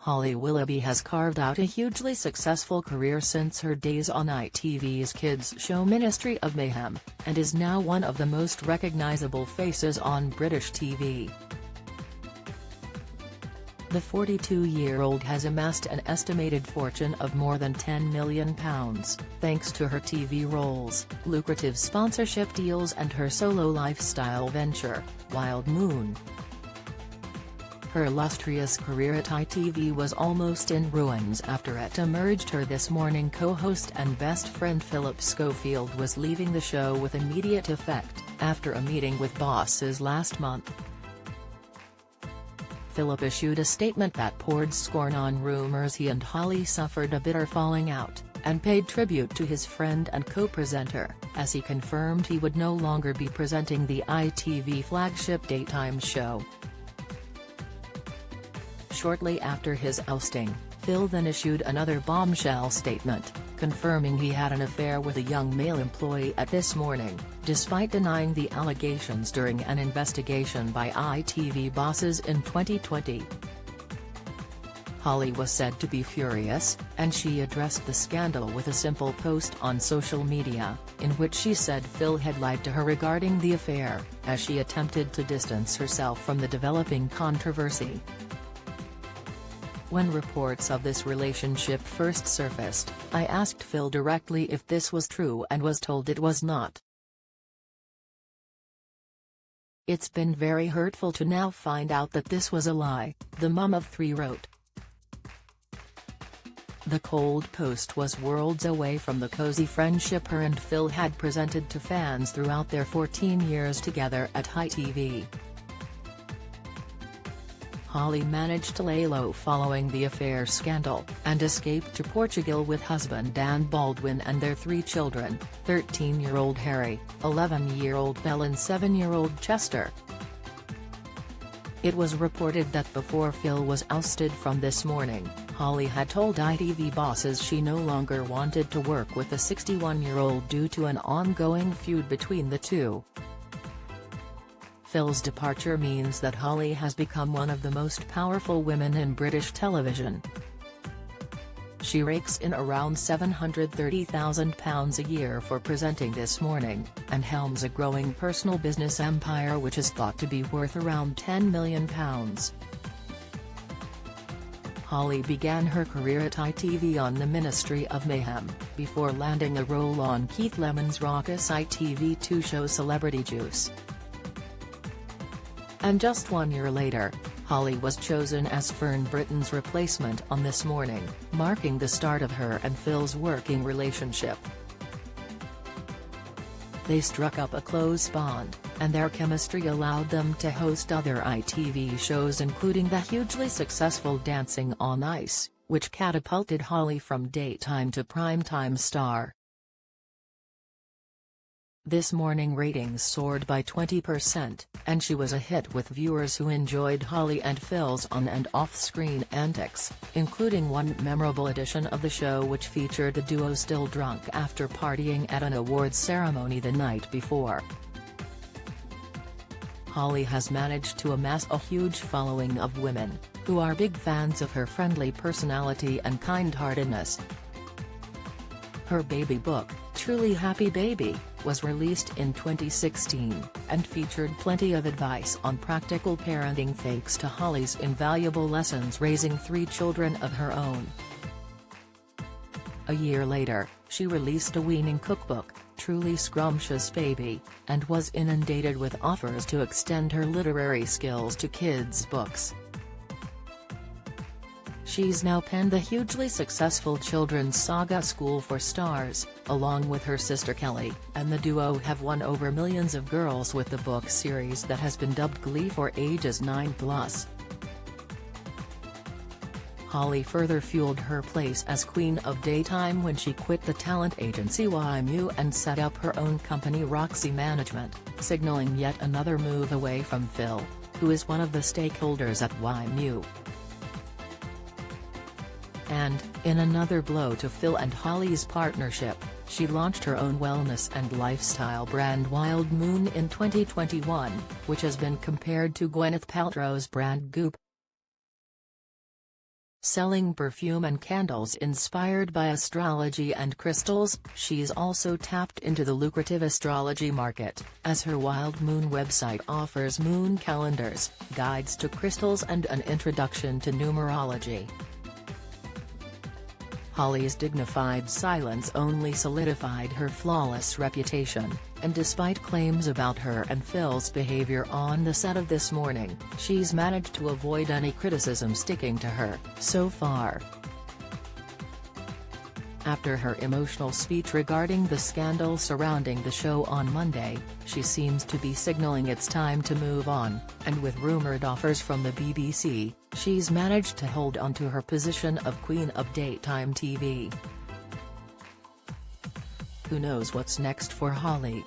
Holly Willoughby has carved out a hugely successful career since her days on ITV's kids show Ministry of Mayhem, and is now one of the most recognisable faces on British TV. The 42-year-old has amassed an estimated fortune of more than £10 million, thanks to her TV roles, lucrative sponsorship deals and her solo lifestyle venture, Wild Moon. Her illustrious career at ITV was almost in ruins after it emerged her This Morning co-host and best friend Philip Schofield was leaving the show with immediate effect, after a meeting with bosses last month. Philip issued a statement that poured scorn on rumours he and Holly suffered a bitter falling out, and paid tribute to his friend and co-presenter, as he confirmed he would no longer be presenting the ITV flagship daytime show. Shortly after his ousting, Phil then issued another bombshell statement, confirming he had an affair with a young male employee at This Morning, despite denying the allegations during an investigation by ITV bosses in 2020. Holly was said to be furious, and she addressed the scandal with a simple post on social media, in which she said Phil had lied to her regarding the affair, as she attempted to distance herself from the developing controversy. When reports of this relationship first surfaced, I asked Phil directly if this was true and was told it was not. "It's been very hurtful to now find out that this was a lie," the mum of three wrote. The cold post was worlds away from the cozy friendship her and Phil had presented to fans throughout their 14 years together at ITV. Holly managed to lay low following the affair scandal, and escaped to Portugal with husband Dan Baldwin and their three children, 13-year-old Harry, 11-year-old Belle and 7-year-old Chester. It was reported that before Phil was ousted from This Morning, Holly had told ITV bosses she no longer wanted to work with the 61-year-old due to an ongoing feud between the two. Phil's departure means that Holly has become one of the most powerful women in British television. She rakes in around £730,000 a year for presenting This Morning, and helms a growing personal business empire which is thought to be worth around £10 million. Holly began her career at ITV on the Ministry of Mayhem, before landing a role on Keith Lemon's raucous ITV2 show Celebrity Juice. And just 1 year later, Holly was chosen as Fern Britton's replacement on This Morning, marking the start of her and Phil's working relationship. They struck up a close bond, and their chemistry allowed them to host other ITV shows including the hugely successful Dancing on Ice, which catapulted Holly from daytime to primetime star. This Morning ratings soared by 20%, and she was a hit with viewers who enjoyed Holly and Phil's on- and off-screen antics, including one memorable edition of the show which featured the duo still drunk after partying at an awards ceremony the night before. Holly has managed to amass a huge following of women, who are big fans of her friendly personality and kind-heartedness. Her baby book, Truly Happy Baby, was released in 2016, and featured plenty of advice on practical parenting thanks to Holly's invaluable lessons raising three children of her own. A year later, she released a weaning cookbook, Truly Scrumptious Baby, and was inundated with offers to extend her literary skills to kids' books. She's now penned the hugely successful children's saga School for Stars, along with her sister Kelly, and the duo have won over millions of girls with the book series that has been dubbed Glee for ages 9+. Holly further fueled her place as Queen of Daytime when she quit the talent agency YMU and set up her own company Roxy Management, signaling yet another move away from Phil, who is one of the stakeholders at YMU. And, in another blow to Phil and Holly's partnership, she launched her own wellness and lifestyle brand Wild Moon in 2021, which has been compared to Gwyneth Paltrow's brand Goop. Selling perfume and candles inspired by astrology and crystals, she's also tapped into the lucrative astrology market, as her Wild Moon website offers moon calendars, guides to crystals and an introduction to numerology. Holly's dignified silence only solidified her flawless reputation, and despite claims about her and Phil's behavior on the set of This Morning, she's managed to avoid any criticism sticking to her, so far. After her emotional speech regarding the scandal surrounding the show on Monday, she seems to be signaling it's time to move on, and with rumored offers from the BBC, she's managed to hold on to her position of Queen of Daytime TV. Who knows what's next for Holly?